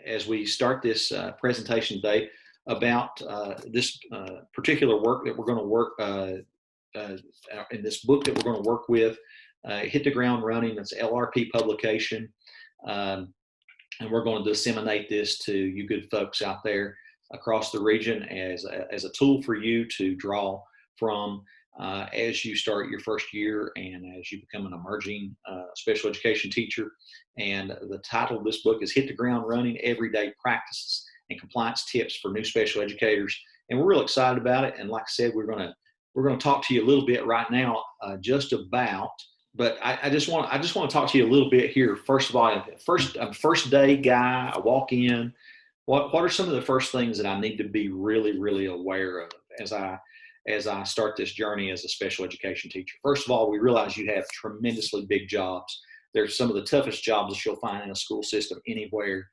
as we start this presentation today about this particular work that we're going to work in this book that we're going to work with, Hit the Ground Running. It's LRP publication. And we're going to disseminate this to you good folks out there across the region as a tool for you to draw from as you start your first year and as you become an emerging special education teacher. And the title of this book is Hit the Ground Running: Everyday Practices and Compliance Tips for New Special Educators. And we're real excited about it. And like I said, we're going to talk to you a little bit right now just about. But I just want to talk to you a little bit here. First of all, I'm a first day guy. I walk in. What are some of the first things that I need to be really, really aware of as I start this journey as a special education teacher? First of all, we realize you have tremendously big jobs. They're some of the toughest jobs that you'll find in a school system anywhere.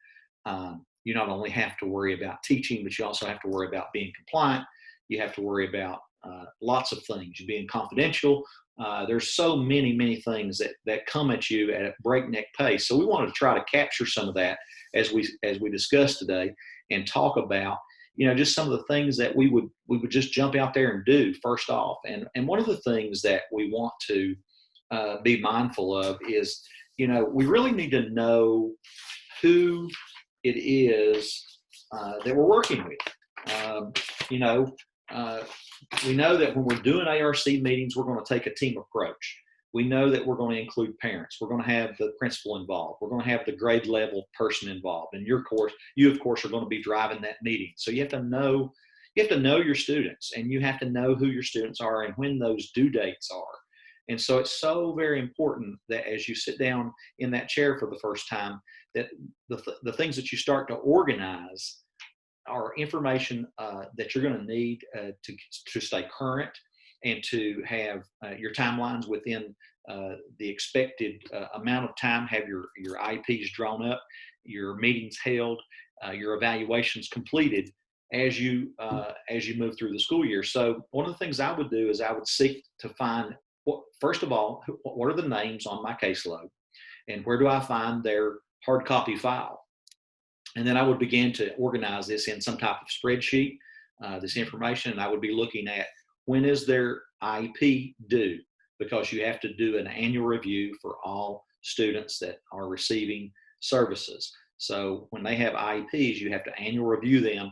You not only have to worry about teaching, but you also have to worry about being compliant. You have to worry about lots of things. You're being confidential. There's so many things that come at you at a breakneck pace. So we wanted to try to capture some of that as we discuss today and talk about, just some of the things that we would just jump out there and do first off. And one of the things that we want to be mindful of is, we really need to know who it is that we're working with. We know that when we're doing ARC meetings, we're going to take a team approach. We know that we're going to include parents. We're going to have the principal involved. We're going to have the grade level person involved. And you of course are going to be driving that meeting. So you have to know your students, and you have to know who your students are and when those due dates are. And so it's so very important that as you sit down in that chair for the first time, that the things that you start to organize are information that you're going to need to stay current and to have your timelines within the expected amount of time, have your IEPs drawn up, your meetings held, your evaluations completed as you move through the school year. So one of the things I would do is I would seek to find, first of all, what are the names on my caseload, and where do I find their hard copy file? And then I would begin to organize this in some type of spreadsheet, this information, and I would be looking at when is their IEP due, because you have to do an annual review for all students that are receiving services. So when they have IEPs, you have to annual review them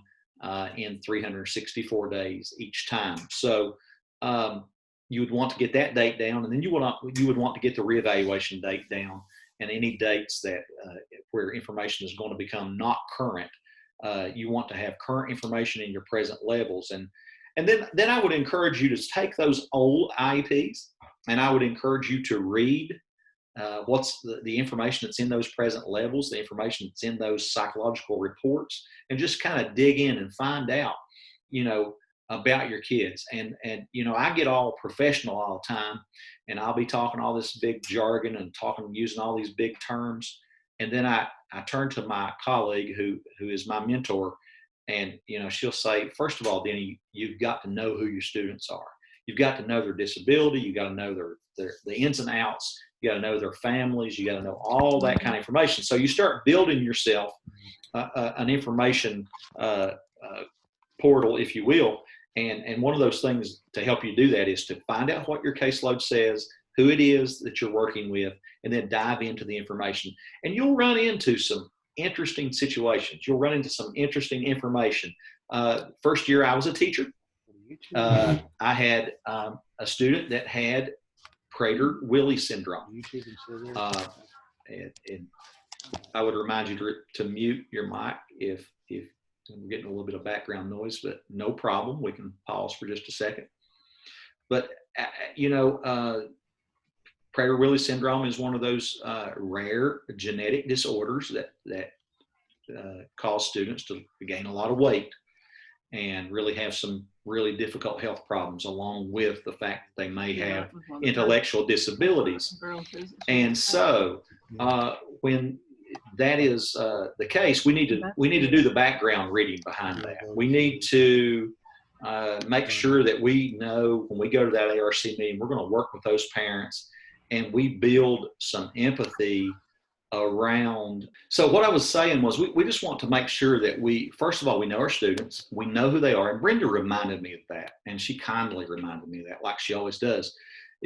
in 364 days each time. So you would want to get that date down, and then you would want to get the reevaluation date down, and any dates that where information is going to become not current. You want to have current information in your present levels. And then I would encourage you to take those old IEPs, and I would encourage you to read what's the information that's in those present levels, the information that's in those psychological reports, and just kind of dig in and find out, about your kids. And I get all professional all the time, and I'll be talking all this big jargon and using all these big terms. And then I turn to my colleague who is my mentor, and she'll say, first of all, Denny, you've got to know who your students are. You've got to know their disability. You got to know the ins and outs. You got to know their families. You got to know all that kind of information. So you start building yourself an information portal, if you will. And one of those things to help you do that is to find out what your caseload says, who it is that you're working with, and then dive into the information. And you'll run into some interesting situations. You'll run into some interesting information. First year I was a teacher, I had a student that had Prader-Willi syndrome. And I would remind you to mute your mic if we're getting a little bit of background noise, but no problem. We can pause for just a second. But, Prader-Willi syndrome is one of those rare genetic disorders that cause students to gain a lot of weight and really have some really difficult health problems, along with the fact that they may have intellectual disabilities. And so when that is the case, we need to do the background reading behind that. We need to make sure that we know when we go to that ARC meeting, we're going to work with those parents, and we build some empathy around. So what I was saying was we just want to make sure that we, first of all, we know our students, we know who they are. And Brenda reminded me of that. And she kindly reminded me of that, like she always does.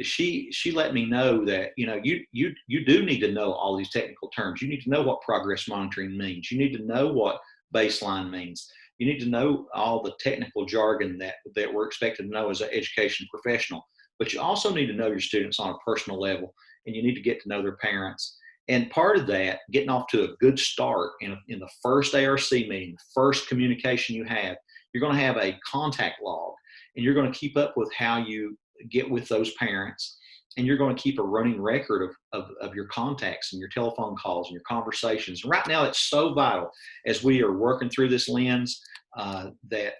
She let me know that, you know, you do need to know all these technical terms. You need to know what progress monitoring means. You need to know what baseline means. You need to know all the technical jargon that we're expected to know as an education professional. But you also need to know your students on a personal level, and you need to get to know their parents. And part of that, getting off to a good start in the first ARC meeting, the first communication you have, you're going to have a contact log, and you're going to keep up with how you get with those parents, and you're going to keep a running record of your contacts and your telephone calls and your conversations. And right now, it's so vital as we are working through this lens that,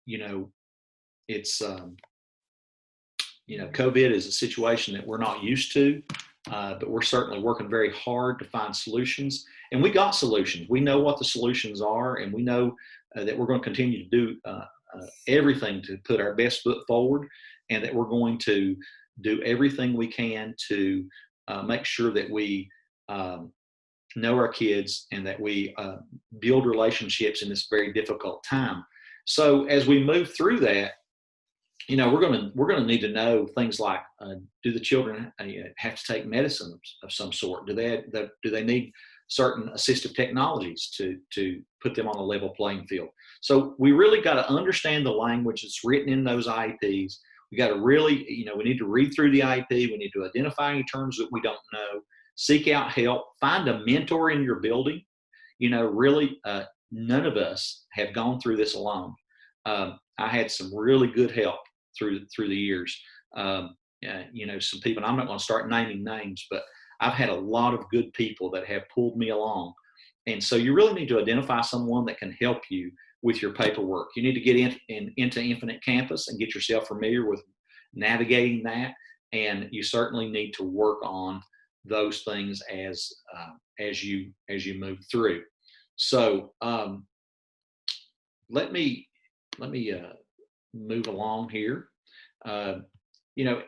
you know, it's, you know, COVID is a situation that we're not used to. But we're certainly working very hard to find solutions. And we got solutions. We know what the solutions are, and we know that we're going to continue to do everything to put our best foot forward, and that we're going to do everything we can to make sure that we know our kids and that we build relationships in this very difficult time. So as we move through that, you know, we're going to need to know things like, do the children have to take medicine of some sort? Do they need certain assistive technologies to put them on a level playing field? So we really got to understand the language that's written in those IEPs. We got to really, you know, we need to read through the IEP. We need to identify any terms that we don't know, seek out help, find a mentor in your building. You know, really, none of us have gone through this alone. I had some really good help through the years. You know, some people, and I'm not going to start naming names, but I've had a lot of good people that have pulled me along. And so you really need to identify someone that can help you with your paperwork. You need to get into Infinite Campus and get yourself familiar with navigating that. And you certainly need to work on those things as you move through. So let me move along here. You know,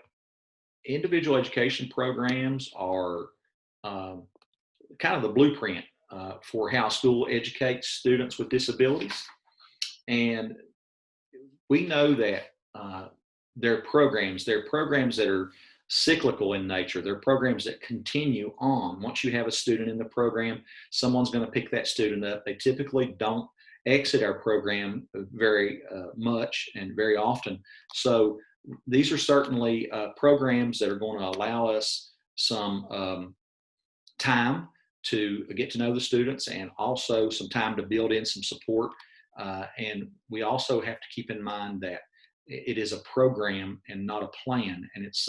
individual education programs are kind of the blueprint for how school educates students with disabilities. And we know that there are programs that are cyclical in nature. They're programs that continue on. Once you have a student in the program, someone's going to pick that student up. They typically don't exit our program very much and very often. So these are certainly programs that are going to allow us some time to get to know the students, and also some time to build in some support. And we also have to keep in mind that it is a program and not a plan, and it's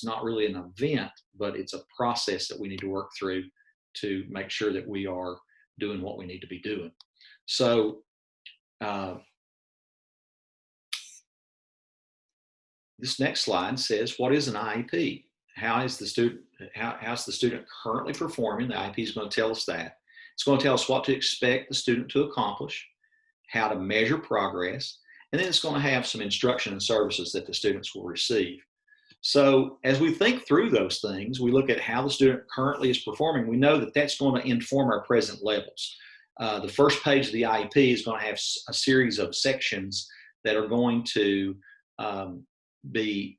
not really an event, but it's a process that we need to work through to make sure that we are doing what we need to be doing. So this next slide says, what is an IEP? How's the student currently performing? The IEP is going to tell us that. It's going to tell us what to expect the student to accomplish, how to measure progress, and then it's going to have some instruction and services that the students will receive. So as we think through those things, we look at how the student currently is performing. We know that that's going to inform our present levels. The first page of the IEP is going to have a series of sections that are going to be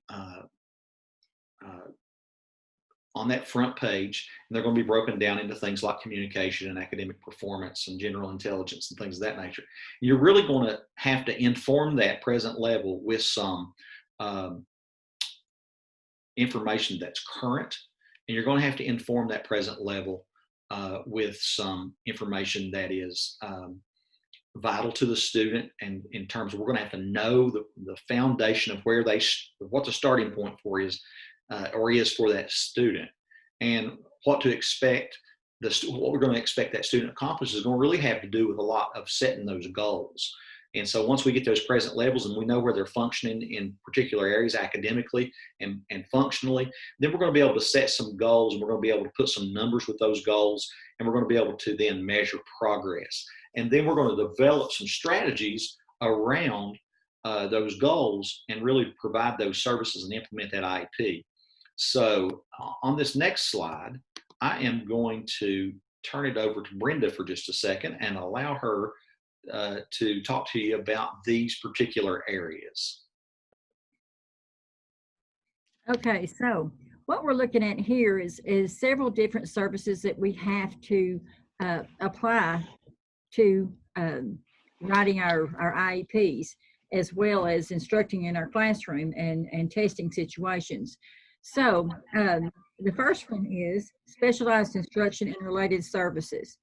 on that front page, and they're going to be broken down into things like communication and academic performance and general intelligence and things of that nature. You're really going to have to inform that present level with some information that's current, and you're going to have to inform that present level with some information that is vital to the student, and in terms of, we're going to have to know the foundation of where what the starting point for is for that student, and what to expect. What we're going to expect that student to accomplish is going to really have to do with a lot of setting those goals. And so once we get those present levels and we know where they're functioning in particular areas academically and functionally, then we're going to be able to set some goals, and we're going to be able to put some numbers with those goals, and we're going to be able to then measure progress. And then we're going to develop some strategies around those goals and really provide those services and implement that IEP. So on this next slide, I am going to turn it over to Brenda for just a second and allow her to talk to you about these particular areas. Okay, so what we're looking at here is several different services that we have to apply to writing our IEPs, as well as instructing in our classroom and testing situations. So the first one is specialized instruction and related services.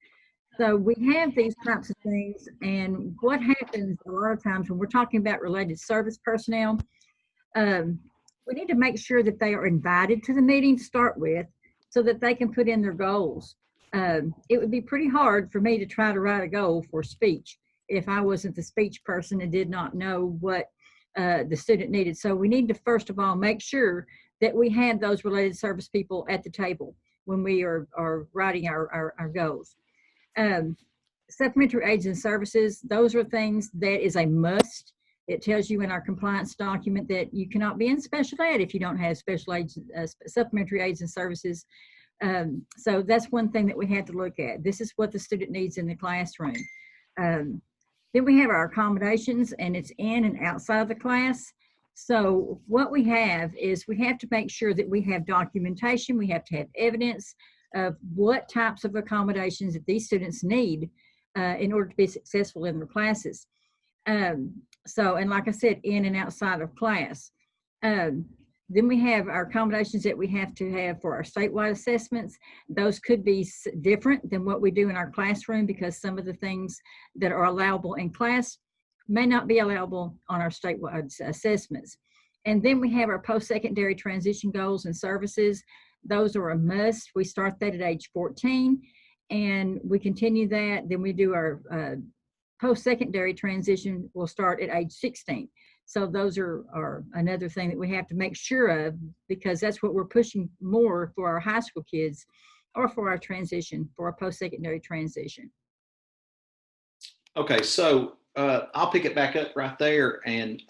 So we have these types of things, and what happens a lot of times when we're talking about related service personnel, we need to make sure that they are invited to the meeting to start with so that they can put in their goals. It would be pretty hard for me to try to write a goal for speech if I wasn't the speech person and did not know what the student needed. So we need to, first of all, make sure that we have those related service people at the table when we are writing our goals. Supplementary aids and services, those are things that is a must. It tells you in our compliance document that you cannot be in special ed if you don't have special aids, supplementary aids and services. So that's one thing that we had to look at. This is what the student needs in the classroom. Then we have our accommodations, and it's in and outside of the class. So what we have is we have to make sure that we have documentation. We have to have evidence of what types of accommodations that these students need in order to be successful in their classes. So, and like I said, in and outside of class. Then we have our accommodations that we have to have for our statewide assessments. Those could be different than what we do in our classroom, because some of the things that are allowable in class may not be allowable on our statewide assessments. And then we have our post-secondary transition goals and services. Those are a must. We start that at age 14 and we continue that. Then we do our post-secondary transition will start at age 16. So those are another thing that we have to make sure of, because that's what we're pushing more for our high school kids or for our transition, for our post-secondary transition. Okay, so I'll pick it back up right there. And,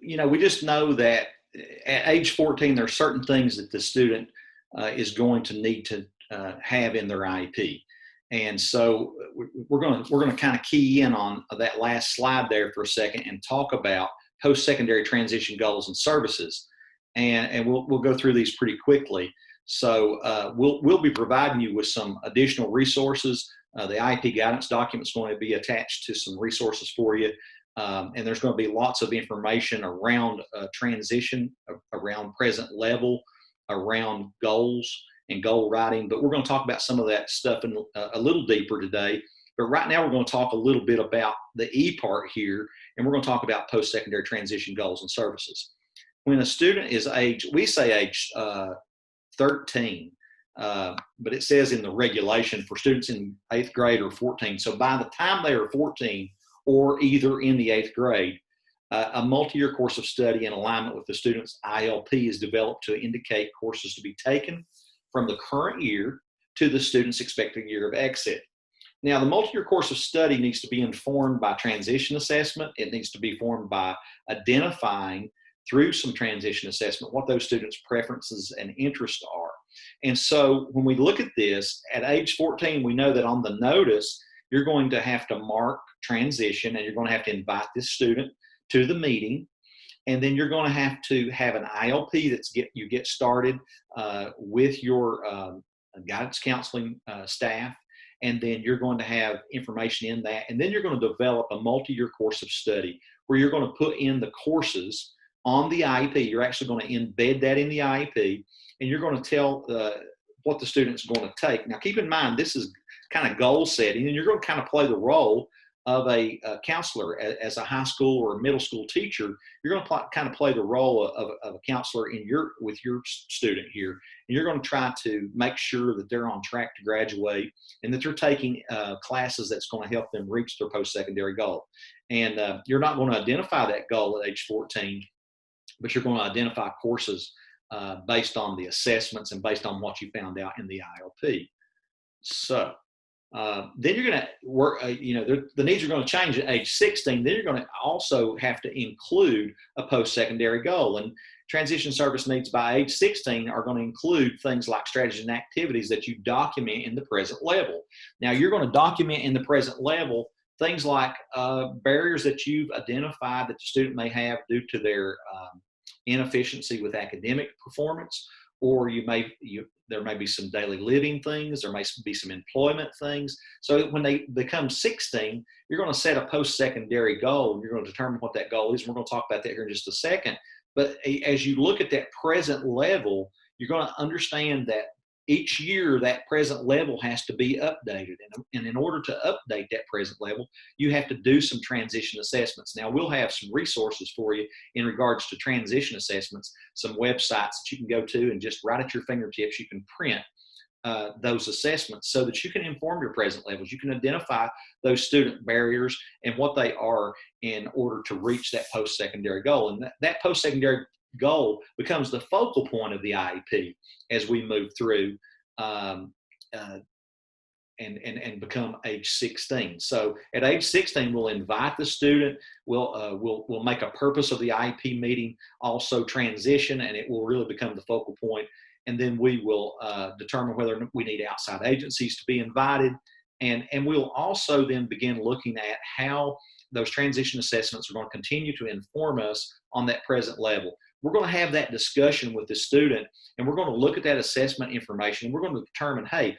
you know, we just know that at age 14, there are certain things that the student is going to need to have in their IEP. And so we're going to kind of key in on that last slide there for a second and talk about post-secondary transition goals and services. And we'll go through these pretty quickly. So we'll be providing you with some additional resources. The IEP guidance document is going to be attached to some resources for you. And there's going to be lots of information around transition, around present level, around goals and goal writing. But we're going to talk about some of that stuff in a little deeper today. But right now we're going to talk a little bit about the E part here, and we're going to talk about post-secondary transition goals and services. When a student is we say age 13, but it says in the regulation for students in 8th grade or 14. So by the time they are 14 or either in the 8th grade, a multi-year course of study in alignment with the student's ILP is developed to indicate courses to be taken from the current year to the student's expected year of exit. Now, the multi-year course of study needs to be informed by transition assessment. It needs to be formed by identifying through some transition assessment what those students' preferences and interests are. And so when we look at this, at age 14, we know that on the notice, you're going to have to mark transition, and you're going to have to invite this student to the meeting. And then you're going to have an ILP that's you get started with your guidance counseling staff. And then you're going to have information in that. And then you're going to develop a multi-year course of study where you're going to put in the courses on the IEP. You're actually going to embed that in the IEP, and you're going to tell what the student's going to take. Now, keep in mind, this is kind of goal setting, and you're going to kind of play the role of a counselor. As a high school or a middle school teacher, you're going to kind of play the role of a counselor with your student here. And you're going to try to make sure that they're on track to graduate and that they're taking classes that's going to help them reach their post-secondary goal. And you're not going to identify that goal at age 14, but you're going to identify courses based on the assessments and based on what you found out in the ILP. So then you're going to work, the needs are going to change at age 16. Then you're going to also have to include a post-secondary goal. And transition service needs by age 16 are going to include things like strategies and activities that you document in the present level. Now, you're going to document in the present level things like barriers that you've identified that the student may have due to their inefficiency with academic performance, or there may be some daily living things, there may be some employment things. So when they become 16, you're going to set a post-secondary goal, and you're going to determine what that goal is. We're going to talk about that here in just a second. But as you look at that present level, you're going to understand that each year that present level has to be updated. And in order to update that present level, you have to do some transition assessments. Now, we'll have some resources for you in regards to transition assessments, some websites that you can go to and just right at your fingertips, you can print those assessments so that you can inform your present levels. You can identify those student barriers and what they are in order to reach that post-secondary goal. And that post-secondary goal becomes the focal point of the IEP as we move through and become age 16. So at age 16, we'll invite the student. We'll make a purpose of the IEP meeting also transition, and it will really become the focal point. And then we will determine whether we need outside agencies to be invited. And we'll also then begin looking at how those transition assessments are going to continue to inform us on that present level. We're going to have that discussion with the student, and we're going to look at that assessment information, and we're going to determine, hey,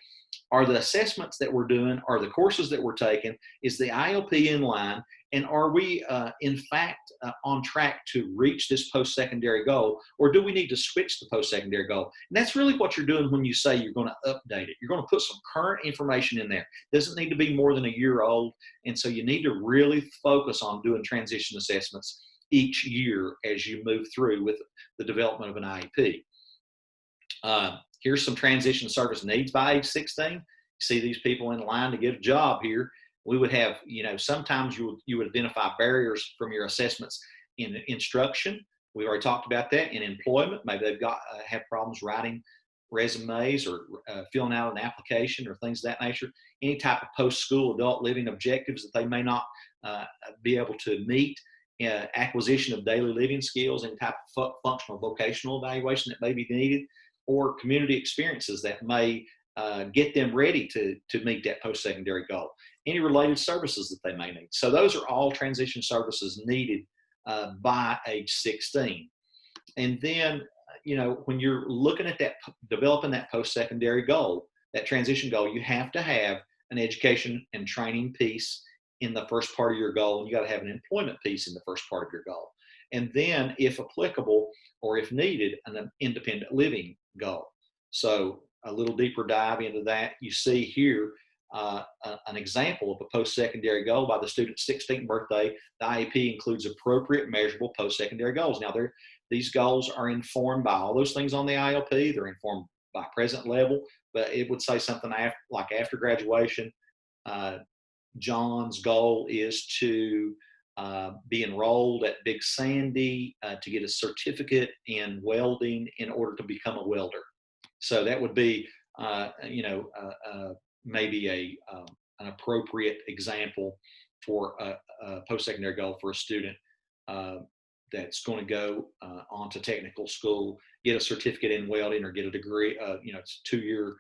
are the assessments that we're doing, are the courses that we're taking, is the IOP in line, and are we in fact on track to reach this post-secondary goal, or do we need to switch the post-secondary goal? And that's really what you're doing when you say you're going to update it. You're going to put some current information in there. It doesn't need to be more than a year old, and so you need to really focus on doing transition assessments each year as you move through with the development of an IEP. Here's some transition service needs by age 16. You see these people in line to get a job here. We would have, sometimes you would identify barriers from your assessments in instruction. We already talked about that. In employment, maybe they've have problems writing resumes or filling out an application or things of that nature. Any type of post-school adult living objectives that they may not be able to meet. Acquisition of daily living skills, any type of functional vocational evaluation that may be needed, or community experiences that may get them ready to meet that post-secondary goal. Any related services that they may need. So those are all transition services needed by age 16. And then, when you're looking at that, developing that post-secondary goal, that transition goal, you have to have an education and training piece in the first part of your goal, and you got to have an employment piece in the first part of your goal. And then, if applicable or if needed, an independent living goal. So a little deeper dive into that. You see here an example of a post-secondary goal by the student's 16th birthday. The IEP includes appropriate measurable post-secondary goals. Now, these goals are informed by all those things on the IEP. They're informed by present level, but it would say something like after graduation, John's goal is to be enrolled at Big Sandy to get a certificate in welding in order to become a welder. So that would be, maybe an appropriate example for a post-secondary goal for a student that's going to go on to technical school, get a certificate in welding or get a degree, it's a 2-year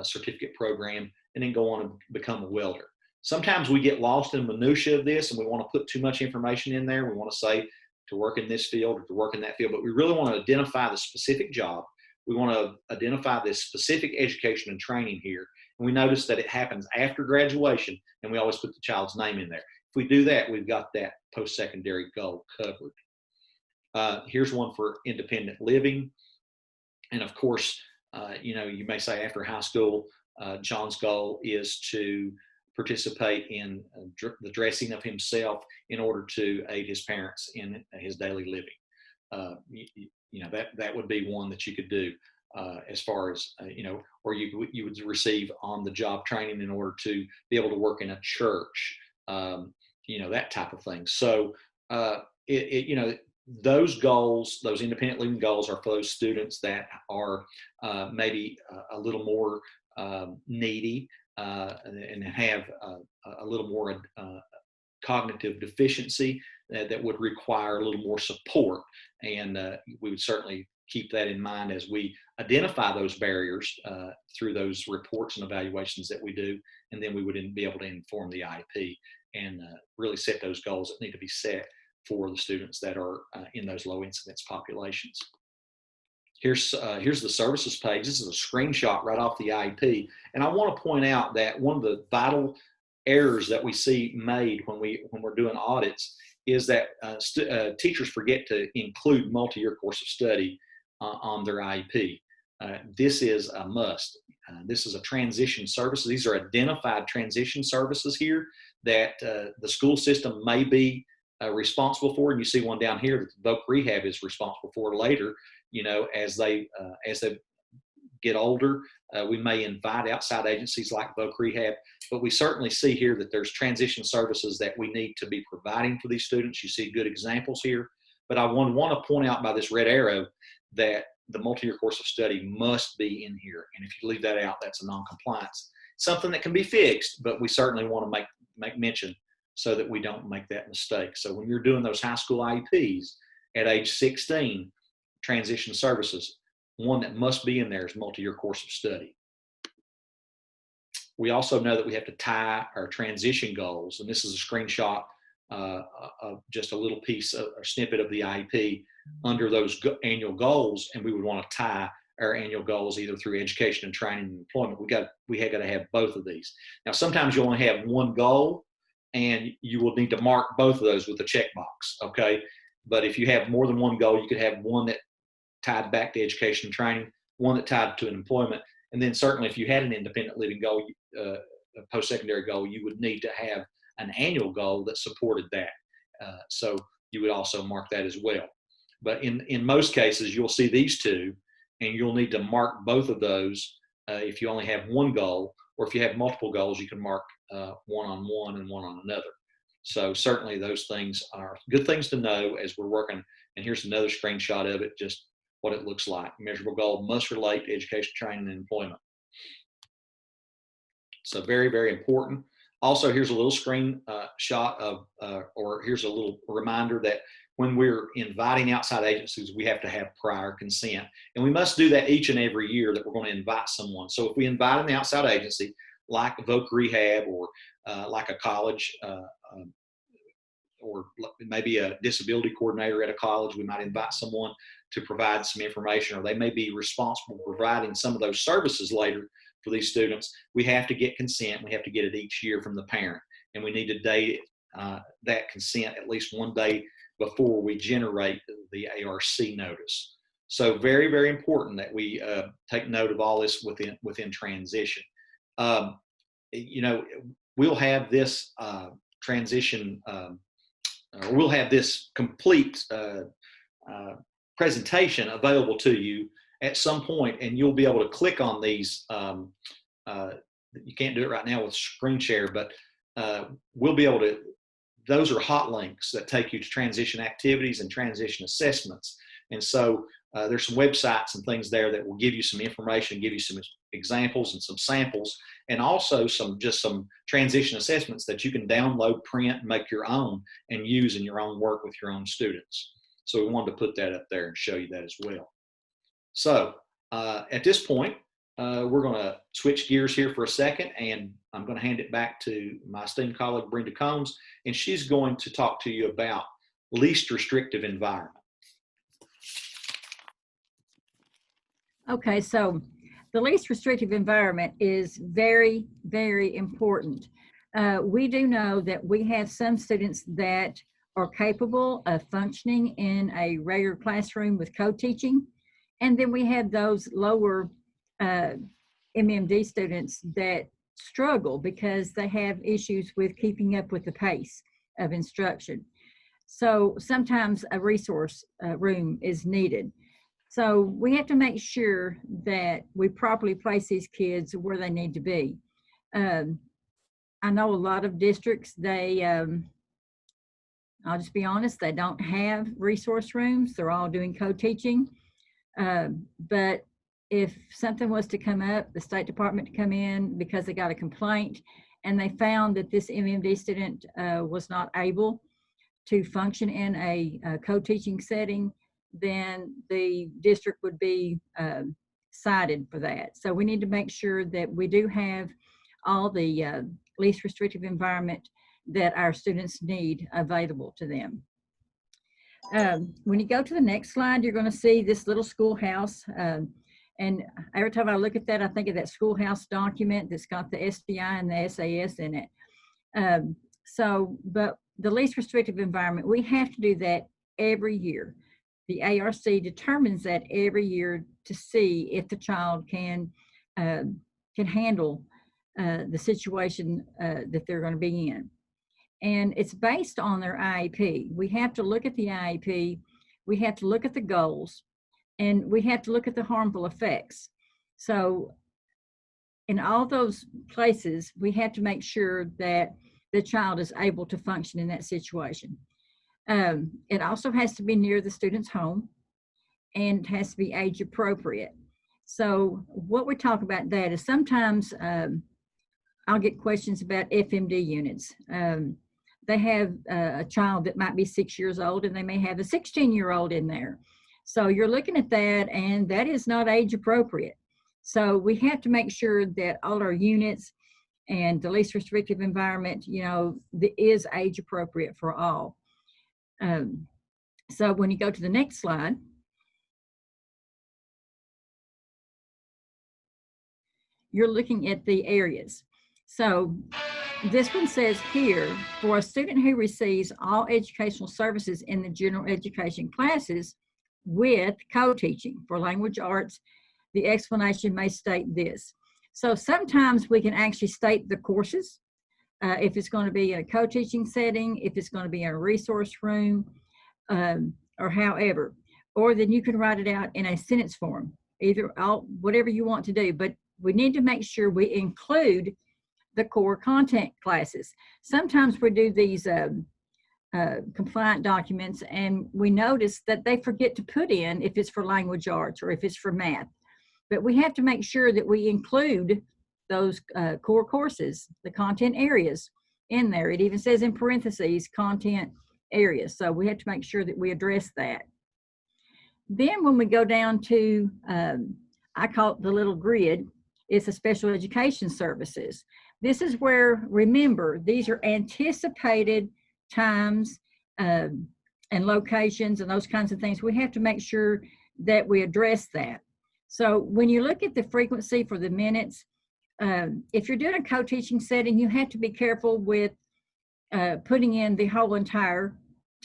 certificate program, and then go on and become a welder. Sometimes we get lost in minutia of this and we want to put too much information in there. We want to say to work in this field or to work in that field, but we really want to identify the specific job. We want to identify this specific education and training here. And we notice that it happens after graduation, and we always put the child's name in there. If we do that, we've got that post-secondary goal covered. Here's one for independent living. And of course, you may say after high school, John's goal is to participate in the dressing of himself in order to aid his parents in his daily living. That would be one that you could do as far as, or you would receive on-the-job training in order to be able to work in a church, that type of thing. So, those goals, those independent living goals are for those students that are maybe a little more needy and have a little more cognitive deficiency. that would require a little more support. And we would certainly keep that in mind as we identify those barriers through those reports and evaluations that we do. And then we would be able to inform the IEP and really set those goals that need to be set for the students that are in those low incidence populations. Here's the services page. This is a screenshot right off the IEP. And I want to point out that one of the vital errors that we see made when we're doing audits is that teachers forget to include multi-year course of study on their IEP. This is a must. This is a transition service. These are identified transition services here that the school system may be responsible for. And you see one down here that the voc rehab is responsible for later. You know, as they get older, we may invite outside agencies like voc rehab, but we certainly see here that there's transition services that we need to be providing for these students. You see good examples here, but I want to point out by this red arrow that the multi-year course of study must be in here. And if you leave that out, that's a non-compliance. Something that can be fixed, but we certainly want to make mention so that we don't make that mistake. So when you're doing those high school IEPs at age 16, transition services, one that must be in there is multi-year course of study. We also know that we have to tie our transition goals, and this is a screenshot of just a little piece, a snippet of the IEP under those annual goals, and we would want to tie our annual goals either through education and training and employment. We have got to have both of these. Now, sometimes you only have one goal, and you will need to mark both of those with a checkbox, okay? But if you have more than one goal, you could have one that tied back to education and training, one that tied to an employment, and then certainly if you had an independent living goal, a post-secondary goal, you would need to have an annual goal that supported that. So you would also mark that as well. But in most cases, you'll see these two, and you'll need to mark both of those if you only have one goal, or if you have multiple goals, you can mark one on one and one on another. So certainly those things are good things to know as we're working. And here's another screenshot of it, just what it looks like. Measurable goal must relate to education, training, and employment. So very, very important. Also, here's a little screen shot of, or here's a little reminder that when we're inviting outside agencies, we have to have prior consent. And we must do that each and every year that we're going to invite someone. So if we invite an outside agency, like voc rehab or like a college, or maybe a disability coordinator at a college, we might invite someone to provide some information, or they may be responsible for providing some of those services later for these students. We have to get consent. We have to get it each year from the parent, and we need to date that consent at least one day before we generate the ARC notice. So very, very important that we take note of all this within transition. You know, we'll have this transition, or we'll have this complete presentation available to you at some point, and you'll be able to click on these. You can't do it right now with screen share, but we'll be able to, those are hot links that take you to transition activities and transition assessments. And so there's some websites and things there that will give you some information, give you some examples and some samples, and also some transition assessments that you can download, print, make your own, and use in your own work with your own students. So we wanted to put that up there and show you that as well. So at this point, we're going to switch gears here for a second, and I'm going to hand it back to my esteemed colleague, Brenda Combs, and she's going to talk to you about least restrictive environment. Okay, so the least restrictive environment is very, very important. We do know that we have some students that are capable of functioning in a regular classroom with co-teaching, and then we have those lower MMD students that struggle because they have issues with keeping up with the pace of instruction. So sometimes a resource room is needed. So we have to make sure that we properly place these kids where they need to be. I know a lot of districts, they, I'll just be honest, they don't have resource rooms. They're all doing co-teaching. But if something was to come up, the State Department to come in because they got a complaint and they found that this MMD student was not able to function in a co-teaching setting, then the district would be cited for that. So we need to make sure that we do have all the least restrictive environment that our students need available to them. When you go to the next slide, you're going to see this little schoolhouse. And every time I look at that, I think of that schoolhouse document that's got the SDI and the SAS in it. But the least restrictive environment, we have to do that every year. The ARC determines that every year to see if the child can handle the situation that they're going to be in. And it's based on their IEP. We have to look at the IEP, we have to look at the goals, and we have to look at the harmful effects. So in all those places, we have to make sure that the child is able to function in that situation. It also has to be near the student's home, and it has to be age appropriate. So what we talk about that is sometimes I'll get questions about FMD units. They have a child that might be 6 years old, and they may have a 16-year-old in there. So you're looking at that, and that is not age appropriate. So we have to make sure that all our units and the least restrictive environment, you know, is age appropriate for all. So when you go to the next slide, you're looking at the areas. So this one says here, for a student who receives all educational services in the general education classes with co-teaching for language arts, the explanation may state this. So sometimes we can actually state the courses, if it's going to be in a co-teaching setting, if it's going to be in a resource room, or however, or then you can write it out in a sentence form, whatever you want to do, but we need to make sure we include the core content classes. Sometimes we do these compliant documents, and we notice that they forget to put in if it's for language arts or if it's for math. But we have to make sure that we include those core courses, the content areas in there. It even says in parentheses, content areas. So we have to make sure that we address that. Then when we go down to, I call it the little grid, it's the special education services. This is where, remember, these are anticipated times and locations and those kinds of things. We have to make sure that we address that. So when you look at the frequency for the minutes, if you're doing a co-teaching setting, you have to be careful with putting in the whole entire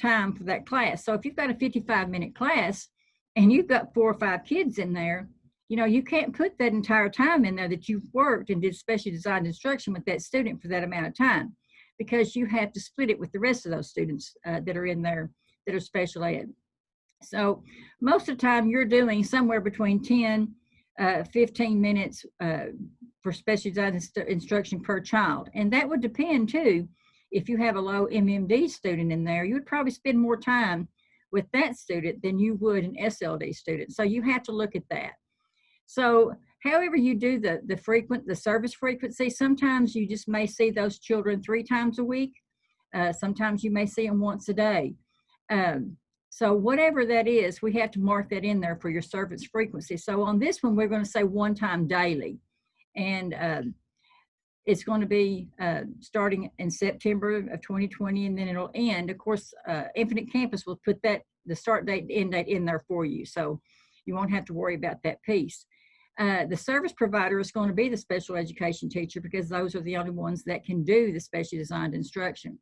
time for that class. So if you've got a 55-minute class and you've got 4 or 5 kids in there, you know, you can't put that entire time in there that you've worked and did specially designed instruction with that student for that amount of time, because you have to split it with the rest of those students that are in there that are special ed. So most of the time you're doing somewhere between 10, 15 minutes for special designed instruction per child. And that would depend too, if you have a low MMD student in there, you would probably spend more time with that student than you would an SLD student. So you have to look at that. So however you do the service frequency, sometimes you just may see those children 3 times a week. Sometimes you may see them once a day. So whatever that is, we have to mark that in there for your service frequency. So on this one, we're going to say 1 time daily. And it's going to be starting in September of 2020, and then it'll end. Of course, Infinite Campus will put the start date and end date in there for you. So you won't have to worry about that piece. The service provider is going to be the special education teacher, because those are the only ones that can do the specially designed instruction.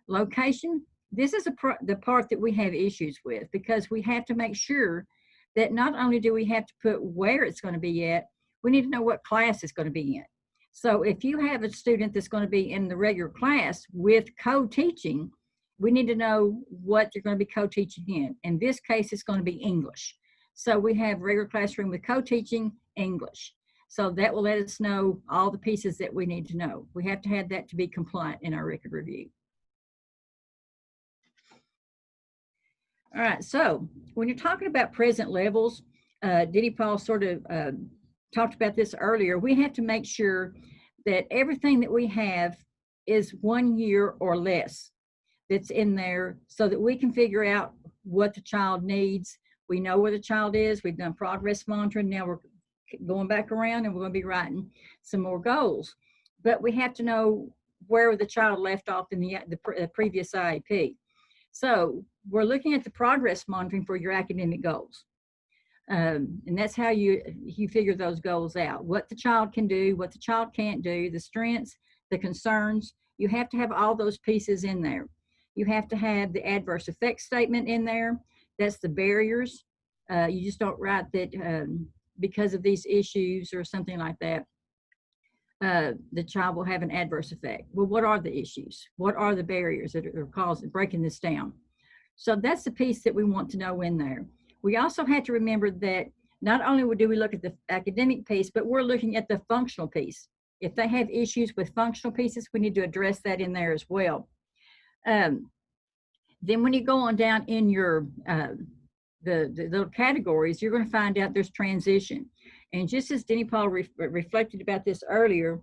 Location, this is the part that we have issues with, because we have to make sure that not only do we have to put where it's going to be at, we need to know what class it's going to be in. So if you have a student that's going to be in the regular class with co-teaching, we need to know what you're going to be co-teaching in. In this case, it's going to be English. So we have regular classroom with co-teaching English. So that will let us know all the pieces that we need to know. We have to have that to be compliant in our record review. All right, so when you're talking about present levels, Diddy Paul sort of talked about this earlier. We have to make sure that everything that we have is 1 year or less. that's in there so that we can figure out what the child needs. We know where the child is. We've done progress monitoring. Now we're going back around and we're going to be writing some more goals. But we have to know where the child left off in the previous IEP. So we're looking at the progress monitoring for your academic goals. And that's how you figure those goals out. What the child can do, what the child can't do, the strengths, the concerns. You have to have all those pieces in there. You have to have the adverse effects statement in there. That's the barriers. You just don't write that because of these issues or something like that, the child will have an adverse effect. Well, what are the issues? What are the barriers that are causing, breaking this down? So that's the piece that we want to know in there. We also have to remember that not only do we look at the academic piece, but we're looking at the functional piece. If they have issues with functional pieces, we need to address that in there as well. Then when you go on down in your the little categories, you're going to find out there's transition. And just as Denny Paul reflected about this earlier,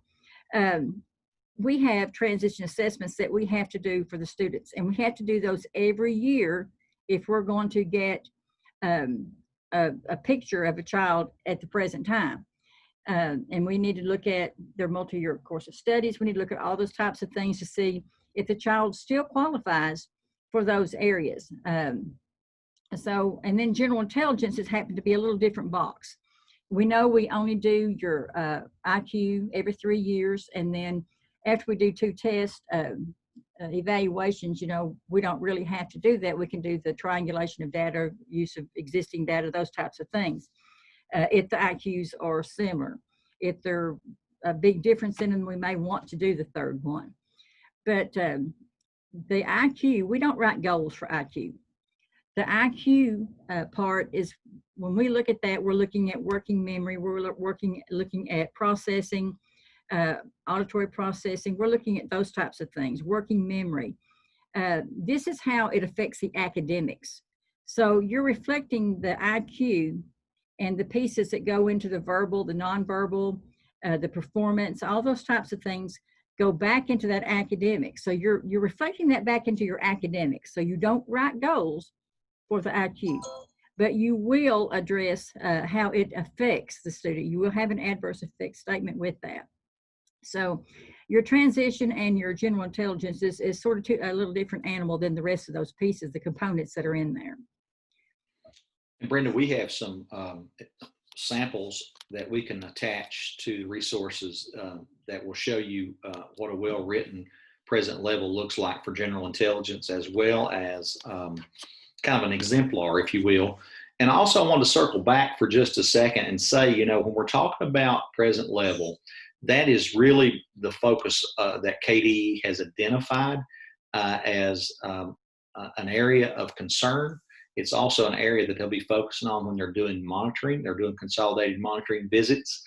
we have transition assessments that we have to do for the students, and we have to do those every year if we're going to get a picture of a child at the present time. And we need to look at their multi-year course of studies. We need to look at all those types of things to see if the child still qualifies for those areas. And then general intelligence has happened to be a little different box. We know we only do your IQ every 3 years, and then after we do 2 tests, evaluations, we don't really have to do that. We can do the triangulation of data, use of existing data, those types of things. If the IQs are similar. If there's a big difference in them, we may want to do the 3rd one. But the IQ, we don't write goals for IQ. The IQ part is, when we look at that, we're looking at working memory, we're looking at processing, auditory processing, we're looking at those types of things, working memory. This is how it affects the academics. So you're reflecting the IQ and the pieces that go into the verbal, the nonverbal, the performance, all those types of things go back into that academic. So you're reflecting that back into your academics. So you don't write goals for the IQ, but you will address how it affects the student. You will have an adverse effect statement with that. So your transition and your general intelligence is sort of a little different animal than the rest of those pieces, the components that are in there. And Brenda, we have some samples that we can attach to resources that will show you what a well-written present level looks like for general intelligence, as well as kind of an exemplar, if you will. And also I want to circle back for just a second and say, when we're talking about present level, that is really the focus that KDE has identified as an area of concern. It's also an area that they'll be focusing on when they're doing monitoring. They're doing consolidated monitoring visits.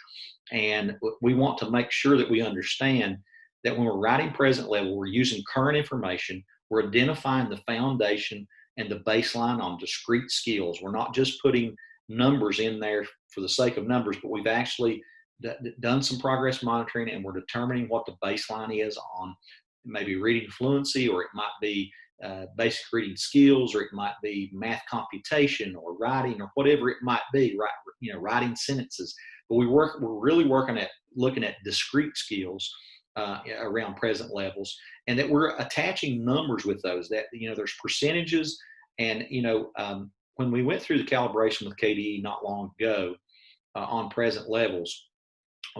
And we want to make sure that we understand that when we're writing present level, we're using current information. We're identifying the foundation and the baseline on discrete skills. We're not just putting numbers in there for the sake of numbers, but we've actually done some progress monitoring, and we're determining what the baseline is on maybe reading fluency, or it might be basic reading skills, or it might be math computation, or writing, or whatever it might be, right? Writing sentences. But we're really looking at discrete skills around present levels, and that we're attaching numbers with those. That there's percentages, and when we went through the calibration with KDE not long ago on present levels,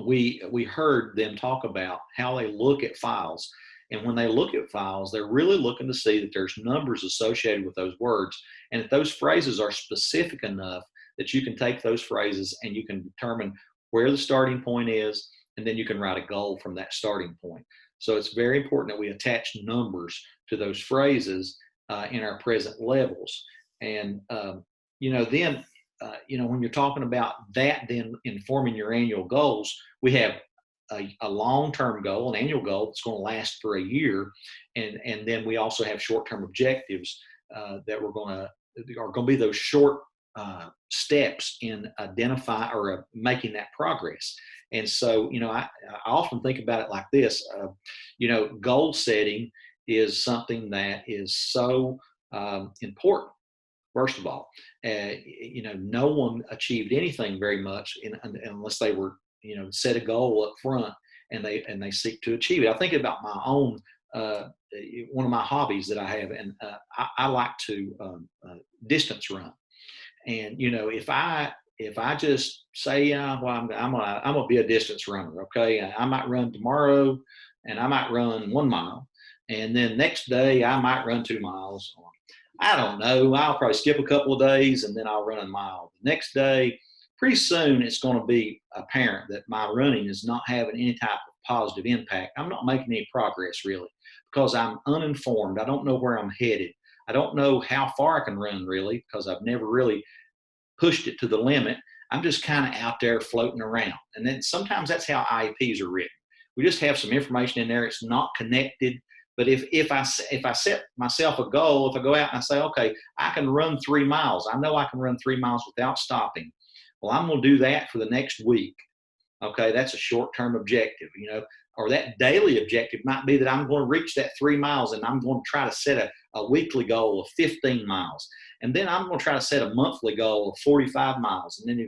we heard them talk about how they look at files. And when they look at files, they're really looking to see that there's numbers associated with those words, and that those phrases are specific enough that you can take those phrases and you can determine where the starting point is, and then you can write a goal from that starting point. So it's very important that we attach numbers to those phrases in our present levels. And, then, when you're talking about that, then informing your annual goals, we have a long-term goal, an annual goal that's going to last for a year. And then we also have short-term objectives that are going to be those short steps in identify or making that progress. And so, I often think about it like this, goal setting is something that is so important. First of all, no one achieved anything very much unless they were, set a goal up front and they seek to achieve it. I think about my own, one of my hobbies that I have, and I like to distance run. And if I just say, well, I'm gonna be a distance runner, okay? I might run tomorrow, and I might run 1 mile, and then next day I might run 2 miles. I don't know. I'll probably skip a couple of days, and then I'll run a mile. The next day, pretty soon, it's going to be apparent that my running is not having any type of positive impact. I'm not making any progress really because I'm uninformed. I don't know where I'm headed. I don't know how far I can run really because I've never really pushed it to the limit. I'm just kind of out there floating around. And then sometimes that's how IEPs are written. We just have some information in there. It's not connected. But if I set myself a goal, if I go out and I say, okay, I can run 3 miles. I know I can run 3 miles without stopping. Well, I'm going to do that for the next week. Okay, that's a short-term objective, or that daily objective might be that I'm going to reach that 3 miles, and I'm going to try to set a weekly goal of 15 miles. And then I'm going to try to set a monthly goal of 45 miles. And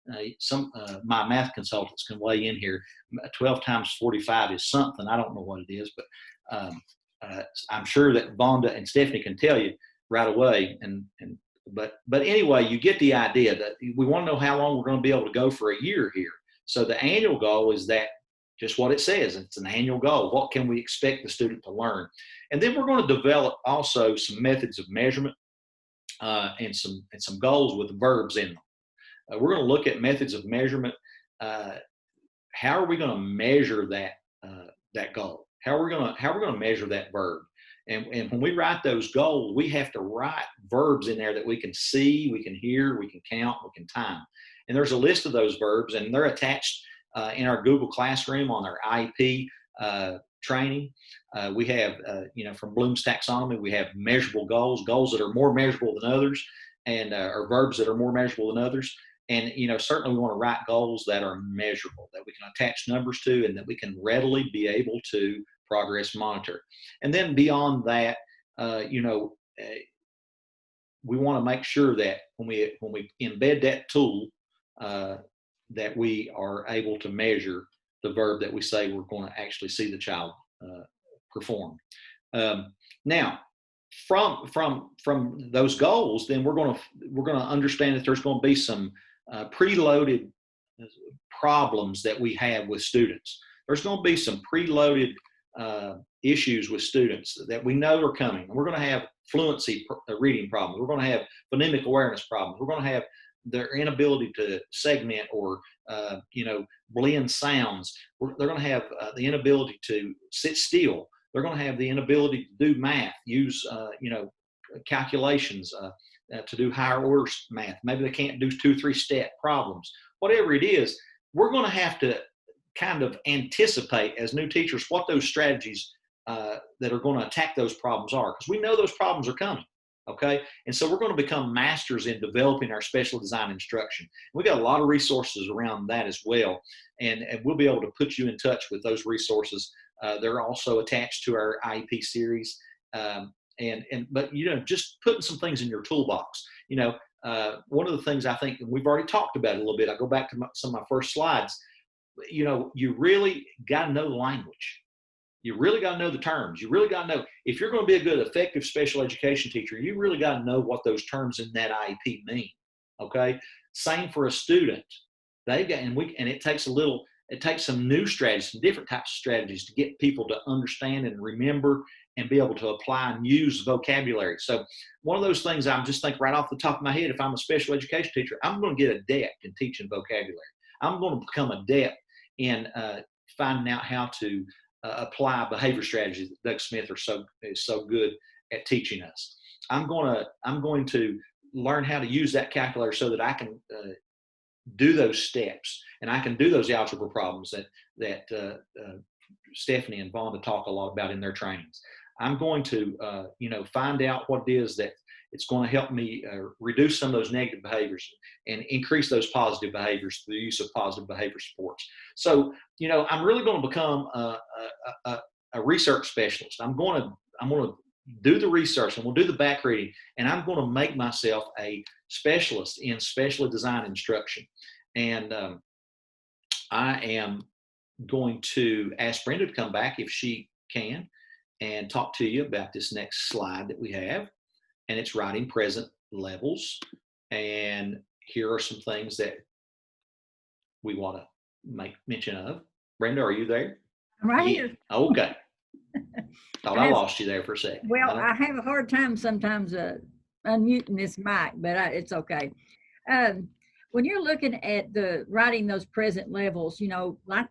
then my math consultants can weigh in here. 12 times 45 is something. I don't know what it is, but I'm sure that Vonda and Stephanie can tell you right away. But anyway, you get the idea that we want to know how long we're going to be able to go for a year here. So the annual goal is that just what it says. It's an annual goal. What can we expect the student to learn? And then we're going to develop also some methods of measurement and some goals with verbs in them. We're going to look at methods of measurement. How are we going to measure that goal? How are we going to measure that verb? And when we write those goals, we have to write verbs in there that we can see, we can hear, we can count, we can time. And there's a list of those verbs, and they're attached in our Google Classroom on our IEP training. We have, from Bloom's taxonomy, we have measurable goals that are more measurable than others, and or verbs that are more measurable than others. And, certainly we want to write goals that are measurable, that we can attach numbers to, and that we can readily be able to progress monitor. And then beyond that, we want to make sure that when we embed that tool, that we are able to measure the verb that we say we're going to actually see the child perform. Now, from those goals, then we're going to understand that there's going to be some preloaded problems that we have with students. There's going to be some preloaded issues with students that we know are coming. We're going to have fluency reading problems. We're going to have phonemic awareness problems. We're going to have their inability to segment or blend sounds. They're going to have the inability to sit still. They're going to have the inability to do math, use calculations, to do higher order math. Maybe they can't do 2-3 step problems. Whatever it is, we're going to have to kind of anticipate as new teachers what those strategies that are going to attack those problems are, because we know those problems are coming. Okay, and so we're going to become masters in developing our special design instruction. We've got a lot of resources around that as well, and we'll be able to put you in touch with those resources. They're also attached to our IEP series, but just putting some things in your toolbox. One of the things I think, and we've already talked about it a little bit. I go back to some of my first slides. You really got to know the language. You really got to know the terms. You really got to know, if you're going to be a good, effective special education teacher, you really got to know what those terms in that IEP mean. Okay. Same for a student. It takes some new strategies, some different types of strategies to get people to understand and remember and be able to apply and use vocabulary. So one of those things I'm just thinking right off the top of my head, if I'm a special education teacher, I'm going to get adept in teaching vocabulary. I'm going to become adept in finding out how to apply behavior strategies that Doug Smith is so good at teaching us. I'm going to learn how to use that calculator so that I can do those steps, and I can do those algebra problems that Stephanie and Vonda talk a lot about in their trainings. I'm going to find out what it is that it's going to help me reduce some of those negative behaviors and increase those positive behaviors through the use of positive behavior supports. So, I'm really going to become a research specialist. I'm going to do the research, and we'll do the back reading, and I'm going to make myself a specialist in specially designed instruction. And I am going to ask Brenda to come back if she can and talk to you about this next slide that we have. And it's writing present levels. And here are some things that we want to make mention of. Brenda, are you there? I'm right Yeah. here. Okay. Thought I lost you there for a second. Well, I have a hard time sometimes unmuting this mic, but it's okay. When you're looking at writing those present levels, you know, like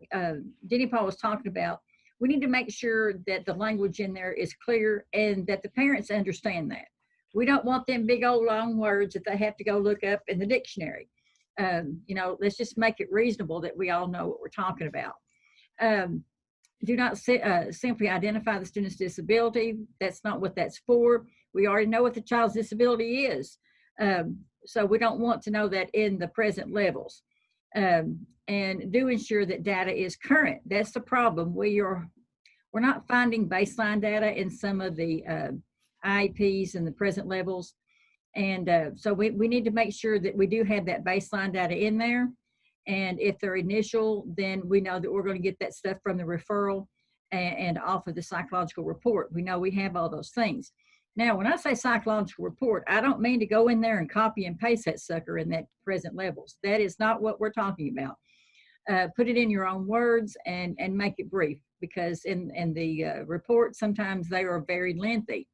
Denny Paul was talking about, we need to make sure that the language in there is clear and that the parents understand that. We don't want them big old long words that they have to go look up in the dictionary. You know, let's just make it reasonable that we all know what we're talking about. Do not simply identify the student's disability. That's not what that's for. We already know what the child's disability is. So we don't want to know that in the present levels. And do ensure that data is current. That's the problem. We're not finding baseline data in some of the IEPs and the present levels. And so we need to make sure that we do have that baseline data in there. And if they're initial, then we know that we're going to get that stuff from the referral and off of the psychological report. We know we have all those things. Now, when I say psychological report, I don't mean to go in there and copy and paste that sucker in that present levels. That is not what we're talking about. Put it in your own words and make it brief, because in the report, sometimes they are very lengthy.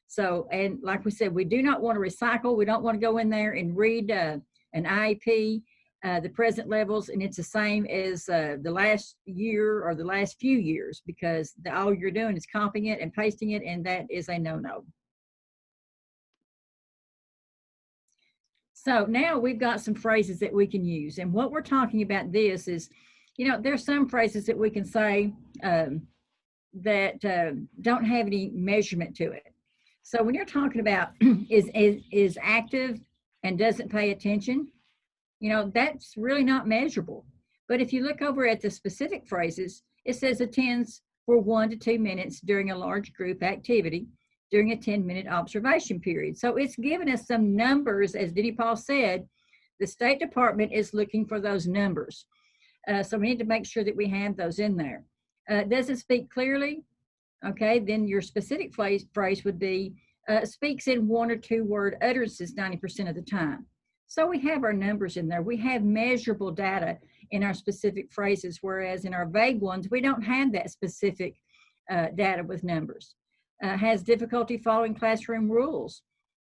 So, and like we said, we do not want to recycle. We don't want to go in there and read an IEP, the present levels, and it's the same as the last year or the last few years, because all you're doing is copying it and pasting it, and that is a no-no. So now we've got some phrases that we can use. And what we're talking about this is, you know, there's some phrases that we can say that don't have any measurement to it. So when you're talking about is active and doesn't pay attention, you know, that's really not measurable. But if you look over at the specific phrases, it says attends for 1 to 2 minutes during a large group activity during a 10-minute observation period. So it's given us some numbers. As Denny Paul said, the State Department is looking for those numbers. So we need to make sure that we have those in there. Does it speak clearly? Okay, then your specific phrase would be, speaks in 1 or 2 word utterances 90% of the time. So we have our numbers in there. We have measurable data in our specific phrases, whereas in our vague ones, we don't have that specific data with numbers. Has difficulty following classroom rules.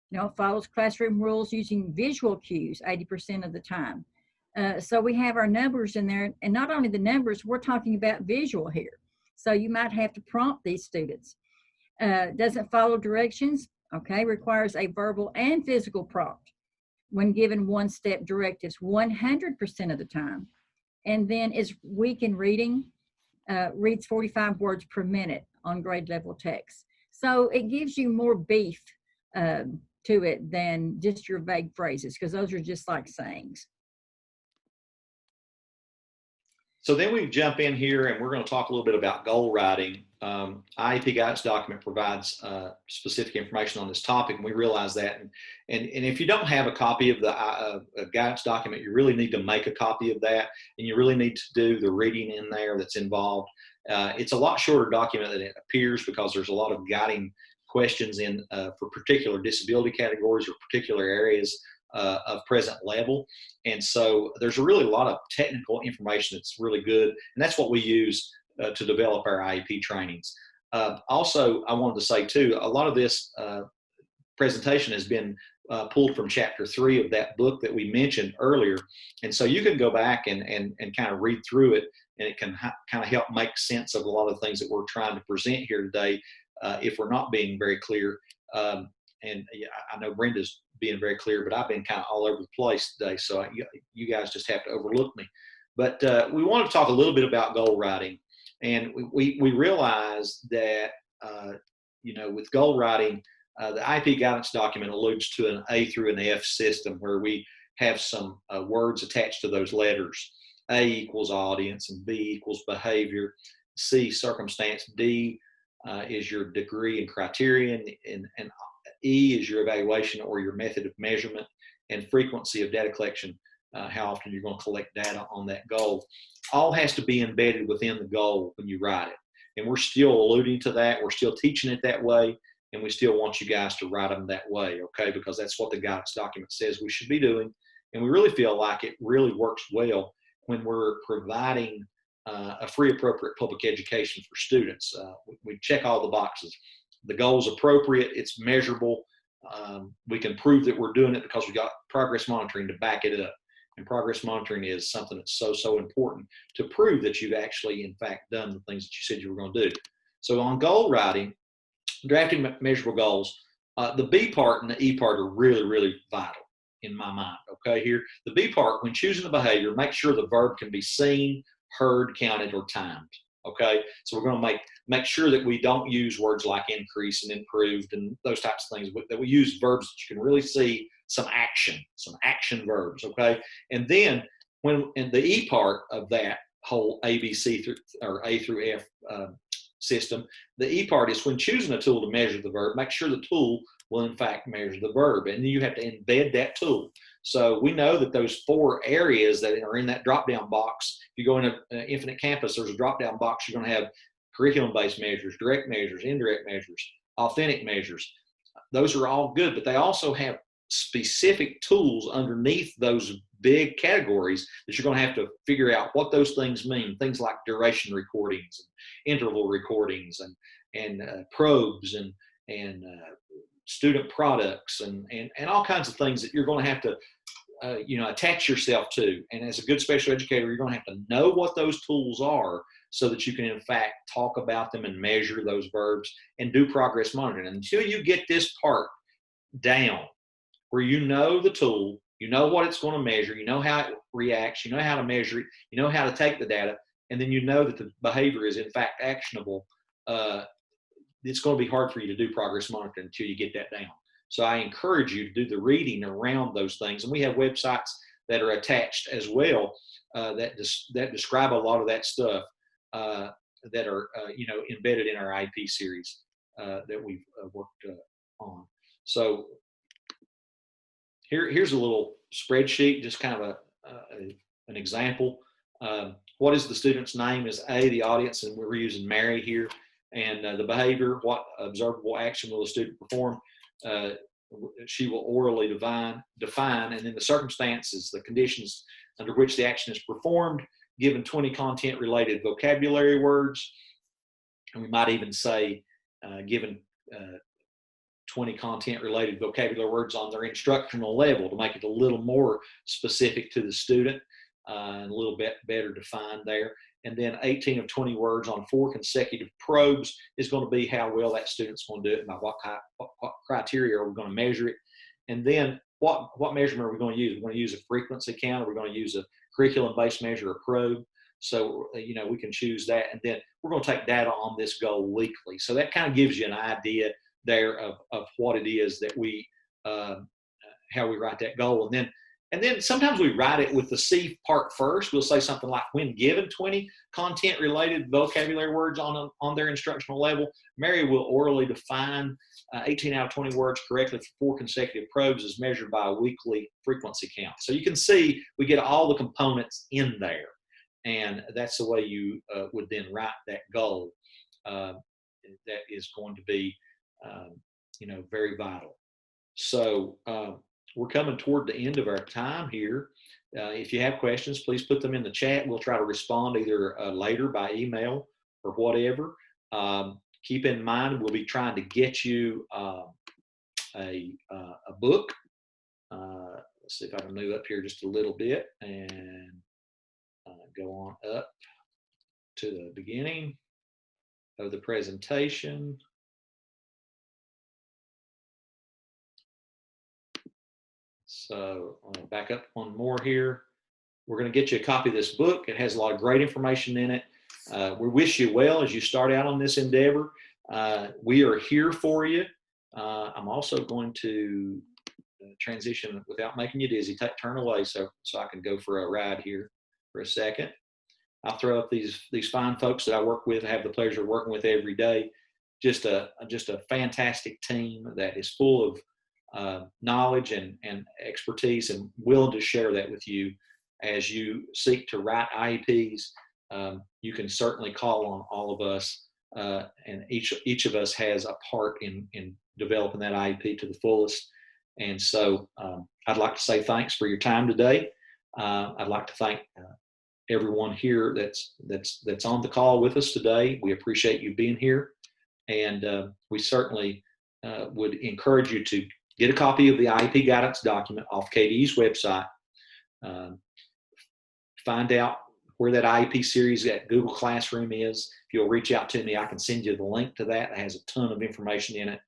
You know, follows classroom rules using visual cues 80% of the time. So we have our numbers in there, and not only the numbers, we're talking about visual here. So you might have to prompt these students. Doesn't follow directions, okay, requires a verbal and physical prompt when given one-step directives 100% of the time. And then is weak in reading, reads 45 words per minute on grade level text. So it gives you more beef to it than just your vague phrases, because those are just like sayings. So then we jump in here and we're going to talk a little bit about goal writing. IEP guidance document provides specific information on this topic, and we realize that. And if you don't have a copy of the guidance document, you really need to make a copy of that, and you really need to do the reading in there that's involved. It's a lot shorter document than it appears, because there's a lot of guiding questions in for particular disability categories or particular areas of present level. And so there's really a lot of technical information that's really good. And that's what we use to develop our IEP trainings. Also, I wanted to say too, a lot of this presentation has been pulled from chapter 3 of that book that we mentioned earlier. And so you can go back and kind of read through it, and it can kind of help make sense of a lot of things that we're trying to present here today if we're not being very clear. And I know Brenda's being very clear, but I've been kind of all over the place today, so you guys just have to overlook me. But we want to talk a little bit about goal writing, and we realize that you know, with goal writing, the IEP guidance document alludes to an A through an F system, where we have some words attached to those letters. A equals audience, and B equals behavior, C circumstance, D is your degree and criterion, and E is your evaluation or your method of measurement, and frequency of data collection, how often you're going to collect data on that goal. All has to be embedded within the goal when you write it. And we're still alluding to that. We're still teaching it that way. And we still want you guys to write them that way, okay? Because that's what the guidance document says we should be doing. And we really feel like it really works well when we're providing a free, appropriate public education for students. We check all the boxes. The goal's appropriate, it's measurable. We can prove that we're doing it because we got progress monitoring to back it up. And progress monitoring is something that's so important to prove that you've actually, in fact, done the things that you said you were going to do. So on goal writing, drafting measurable goals, the B part and the E part are really vital in my mind, okay? Here, the B part, when choosing the behavior, make sure the verb can be seen, heard, counted, or timed, okay? So we're going to make sure that we don't use words like increase and improved and those types of things, but that we use verbs that you can really see some action verbs, okay? And then in the E part of that whole ABC or A through F system, the E part is when choosing a tool to measure the verb, make sure the tool will in fact measure the verb, and then you have to embed that tool. So we know that those 4 areas that are in that drop-down box, if you go in an Infinite Campus, there's a drop-down box, you're going to have curriculum-based measures, direct measures, indirect measures, authentic measures. Those are all good, but they also have specific tools underneath those big categories that you're going to have to figure out what those things mean. Things like duration recordings, and interval recordings, and probes, and student products, and all kinds of things that you're going to have to attach yourself to. And as a good special educator, you're going to have to know what those tools are so that you can in fact talk about them and measure those verbs and do progress monitoring. And until you get this part down, where you know the tool, you know what it's going to measure, you know how it reacts, you know how to measure it, you know how to take the data, and then you know that the behavior is in fact actionable, it's going to be hard for you to do progress monitoring until you get that down. So I encourage you to do the reading around those things. And we have websites that are attached as well that describe a lot of that stuff that are embedded in our IEP series that we've worked on. So here's a little spreadsheet, just kind of an example. What is the student's name is A, the audience, and we're using Mary here. And the behavior, what observable action will the student perform? She will orally define, and then the circumstances, the conditions under which the action is performed, given 20 content-related vocabulary words. And we might even say, given 20 content-related vocabulary words on their instructional level to make it a little more specific to the student and a little bit better defined there. And then 18 of 20 words on 4 consecutive probes is going to be how well that student's going to do it, and by what criteria are we going to measure it. And then what measurement are we going to use? We're going to use a frequency count, or we're going to use a curriculum-based measure, a probe. So, we can choose that. And then we're going to take data on this goal weekly. So that kind of gives you an idea there of what it is that we, how we write that goal. And then sometimes we write it with the C part first. We'll say something like, when given 20 content-related vocabulary words on their instructional level, Mary will orally define 18 out of 20 words correctly for 4 consecutive probes as measured by a weekly frequency count. So you can see we get all the components in there. And that's the way you would then write that goal that is going to be, very vital. So, we're coming toward the end of our time here. If you have questions, please put them in the chat. We'll try to respond either later by email or whatever. Keep in mind, we'll be trying to get you a book. Let's see if I can move up here just a little bit and go on up to the beginning of the presentation. So back up one more here. We're going to get you a copy of this book. It has a lot of great information in it. We wish you well as you start out on this endeavor. We are here for you. I'm also going to transition without making you dizzy. Turn away so I can go for a ride here for a second. I'll throw up these fine folks that I work with, have the pleasure of working with every day. just a fantastic team that is full of knowledge and expertise, and willing to share that with you as you seek to write IEPs. You can certainly call on all of us, and each of us has a part in developing that IEP to the fullest. And so I'd like to say thanks for your time today. I'd like to thank everyone here that's on the call with us today. We appreciate you being here, and we certainly would encourage you to get a copy of the IEP guidance document off KDE's website. Find out where that IEP series at Google Classroom is. If you'll reach out to me, I can send you the link to that. It has a ton of information in it.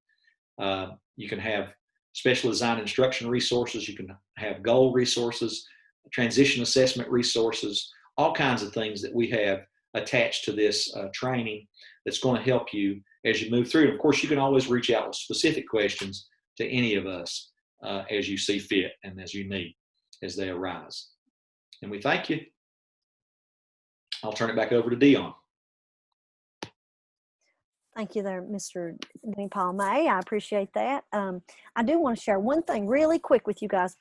You can have special design instruction resources. You can have goal resources, transition assessment resources, all kinds of things that we have attached to this training that's going to help you as you move through. And of course, you can always reach out with specific questions to any of us as you see fit and as you need, as they arise. And we thank you. I'll turn it back over to Dion. Thank you there, Mr. Denny Paul May. I appreciate that. I do want to share one thing really quick with you guys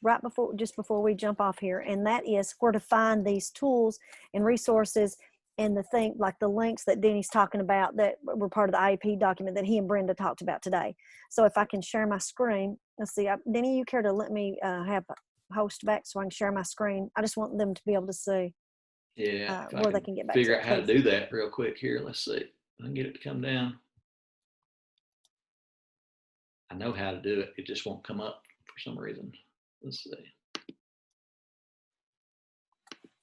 just before we jump off here, and that is where to find these tools and resources and like the links that Denny's talking about that were part of the IEP document that he and Brenda talked about today. So if I can share my screen, let's see, Denny, you care to let me have a host back so I can share my screen? I just want them to be able to see where they can get back. Figure out how to do that real quick here. Let's see. I can get it to come down. I know how to do it. It just won't come up for some reason. Let's see.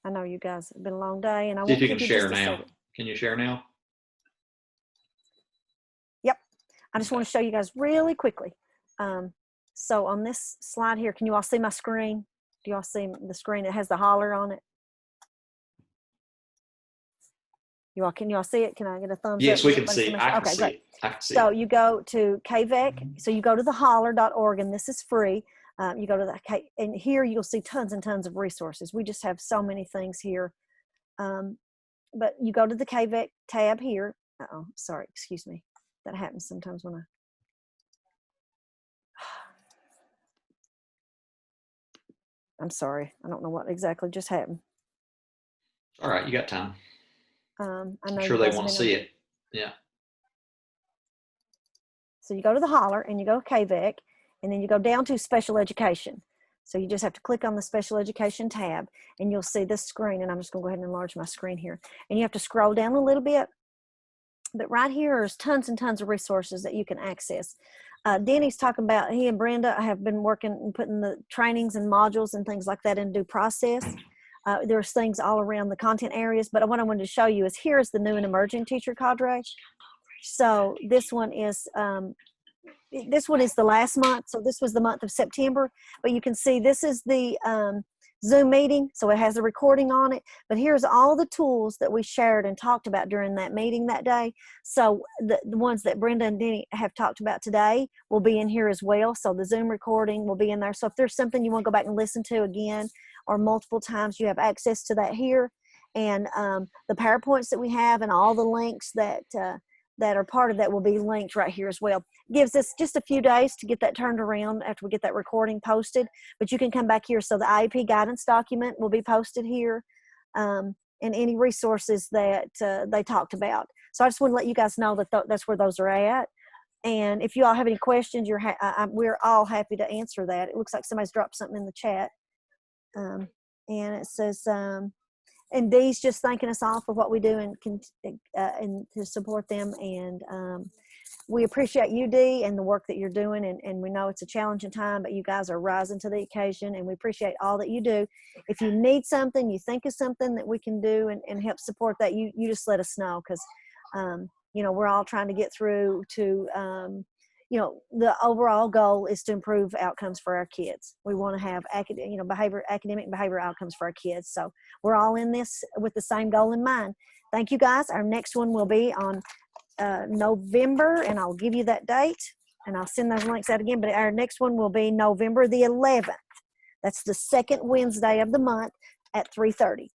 I know you guys, it's been a long day, and I See want if you can share now. Can you share now? Yep. I just want to show you guys really quickly. So on this slide here, can you all see my screen? Do you all see the screen? It has the holler on it. Can you all see it? Can I get a thumbs up? Yes, we can see. I can see it. I can see it. So you go to KVEC. So you go to the holler.org, and this is free. You go to the, and here you'll see tons and tons of resources. We just have so many things here. But you go to the KVEC tab here. Uh-oh, sorry, excuse me. That happens sometimes when I'm sorry. I don't know what exactly just happened. All right, you got time. I know I'm sure they want to see it. Yeah. So you go to the holler and you go to KVEC, and then you go down to special education. So you just have to click on the special education tab, and you'll see this screen. And I'm just going to go ahead and enlarge my screen here. And you have to scroll down a little bit. But right here is tons and tons of resources that you can access. Denny's talking about, he and Brenda have been working and putting the trainings and modules and things like that in due process. There's things all around the content areas, but what I wanted to show you is here's the new and emerging teacher cadre. So this one is the last month. So this was the month of September, but you can see this is the Zoom meeting. So it has a recording on it, but here's all the tools that we shared and talked about during that meeting that day. So the ones that Brenda and Denny have talked about today will be in here as well. So the Zoom recording will be in there. So if there's something you want to go back and listen to again or multiple times, you have access to that here. And the PowerPoints that we have and all the links that are part of that will be linked right here as well. Gives us just a few days to get that turned around after we get that recording posted, but you can come back here. So the IEP guidance document will be posted here, and any resources that they talked about. So I just want to let you guys know that that's where those are at. And if you all have any questions, we're all happy to answer that. It looks like somebody's dropped something in the chat. And it says, and Dee's just thanking us all for what we do and to support them. And we appreciate you, Dee, and the work that you're doing. And we know it's a challenging time, but you guys are rising to the occasion, and we appreciate all that you do. If you need something, you think of something that we can do and help support that, you just let us know, because, we're all trying to get through to, the overall goal is to improve outcomes for our kids. We want to have academic and behavior outcomes for our kids. So we're all in this with the same goal in mind. Thank you, guys. Our next one will be on November, and I'll give you that date, and I'll send those links out again. But our next one will be November the 11th. That's the second Wednesday of the month at 3:30.